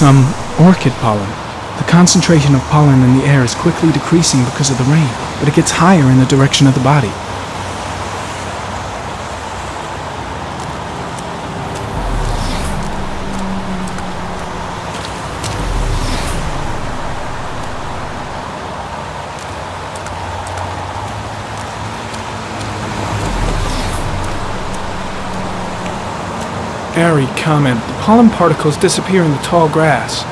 some orchid pollen. The concentration of pollen in the air is quickly decreasing because of the rain, but it gets higher in the direction of the body. Airy comment. The pollen particles disappear in the tall grass.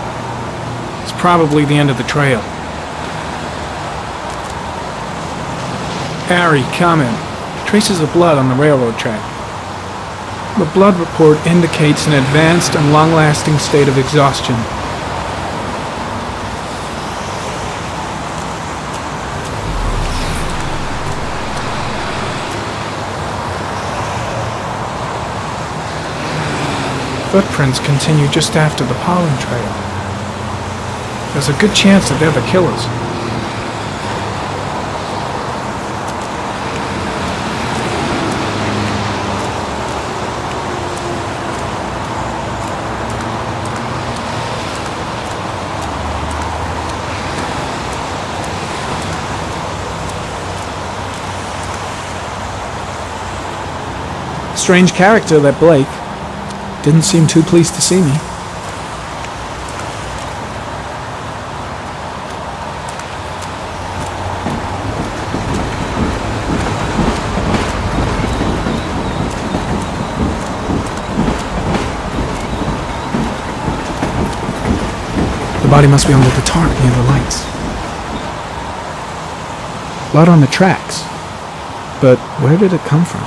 It's probably the end of the trail. Airy comment. Traces of blood on the railroad track. The blood report indicates an advanced and long-lasting state of exhaustion. Footprints continue just after the pollen trail. There's a good chance that they're the killers. Strange character, that Blake. Didn't seem too pleased to see me. The body must be under the tarp near the lights. Blood on the tracks. But where did it come from?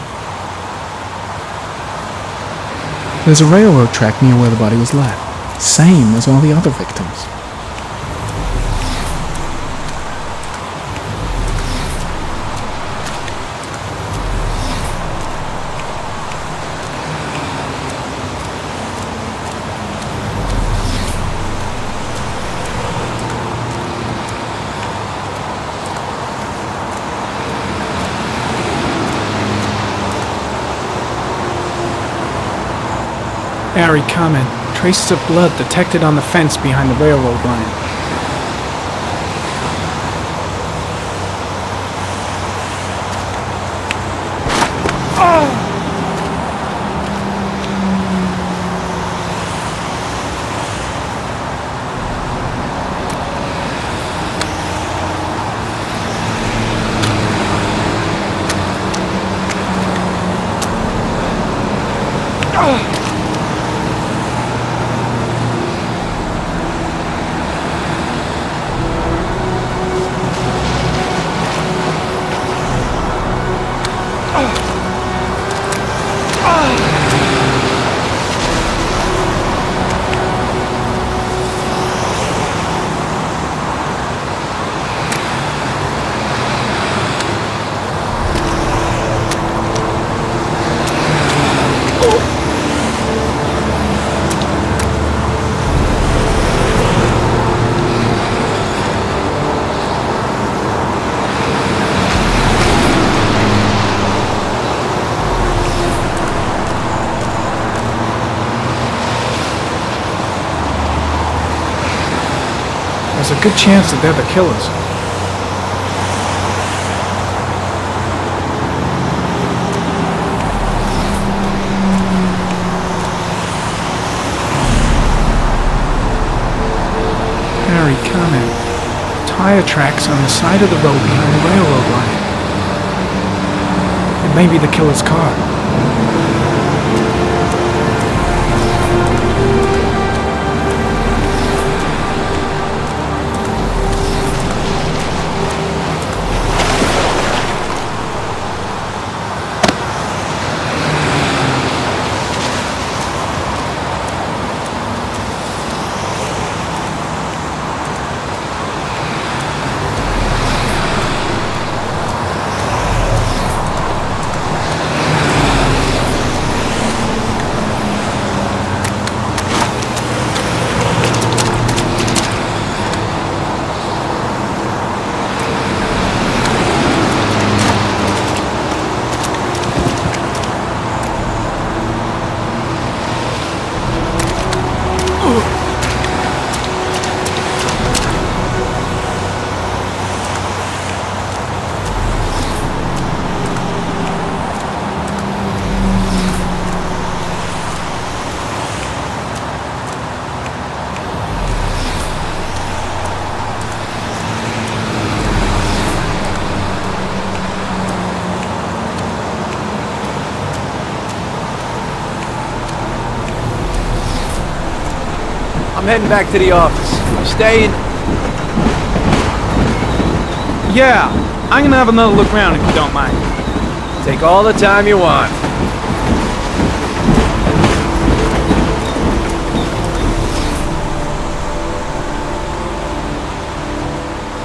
There's a railroad track near where the body was left, same as all the other victims. Airy comment. Traces of blood detected on the fence behind the railroad line. There's a good chance that they're the killers. Airy comment. Tire tracks on the side of the road behind the railroad line. It may be the killer's car. I'm heading back to the office. You staying? Yeah, I'm gonna have another look around if you don't mind. Take all the time you want.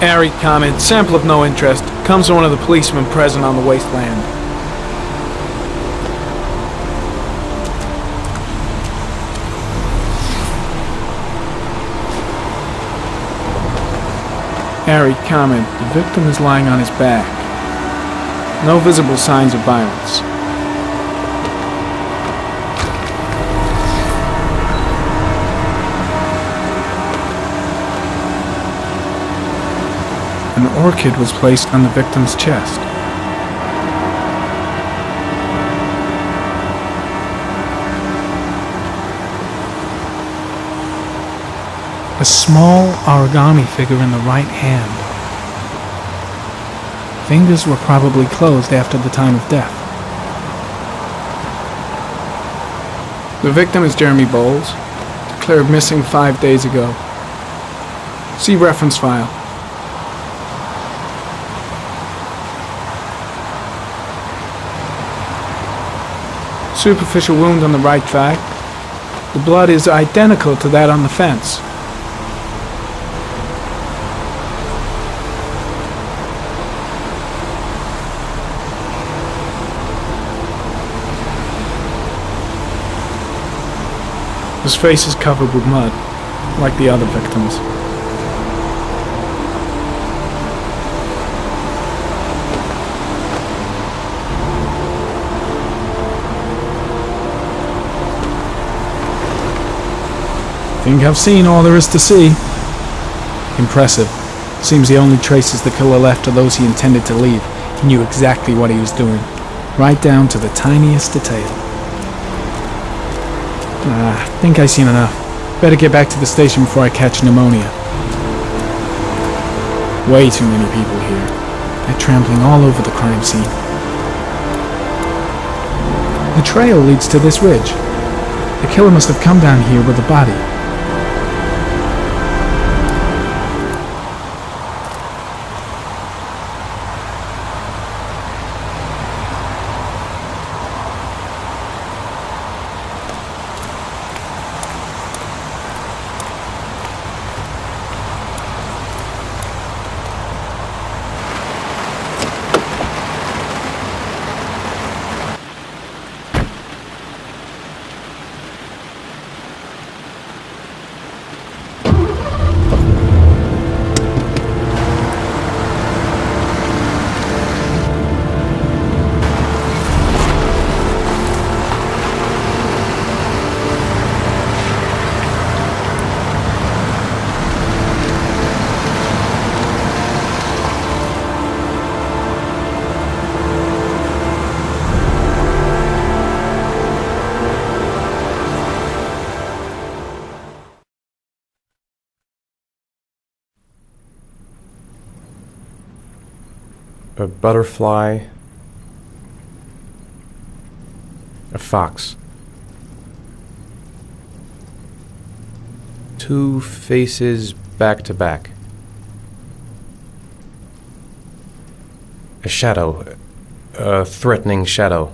Airy comment, sample of no interest. Comes from one of the policemen present on the wasteland. Airy comment, the victim is lying on his back. No visible signs of violence. An orchid was placed on the victim's chest. A small origami figure in the right hand. Fingers were probably closed after the time of death. The victim is Jeremy Bowles, declared missing 5 days ago. See reference file. Superficial wound on the right thigh. The blood is identical to that on the fence. His face is covered with mud, like the other victims. Think I've seen all there is to see. Impressive. Seems the only traces the killer left are those he intended to leave. He knew exactly what he was doing, right down to the tiniest detail. Think I've seen enough. Better get back to the station before I catch pneumonia. Way too many people here. They're trampling all over the crime scene. The trail leads to this ridge. The killer must have come down here with the body. A butterfly, a fox, two faces back to back, a shadow, a threatening shadow.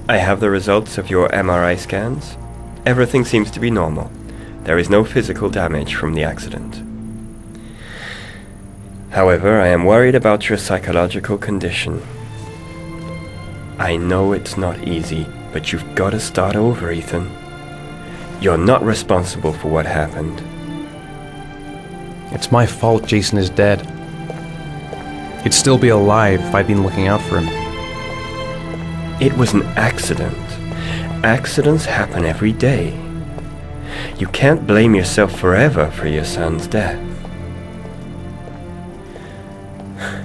I have the results of your MRI scans. Everything seems to be normal. There is no physical damage from the accident. However, I am worried about your psychological condition. I know it's not easy, but you've got to start over, Ethan. You're not responsible for what happened. It's my fault Jason is dead. He'd still be alive if I'd been looking out for him. It was an accident. Accidents happen every day. You can't blame yourself forever for your son's death.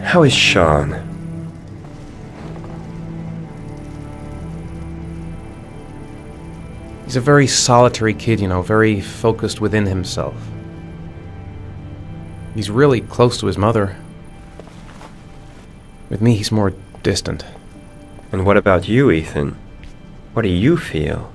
How is Sean? He's a very solitary kid, you know, very focused within himself. He's really close to his mother. With me, he's more distant. And what about you, Ethan? What do you feel?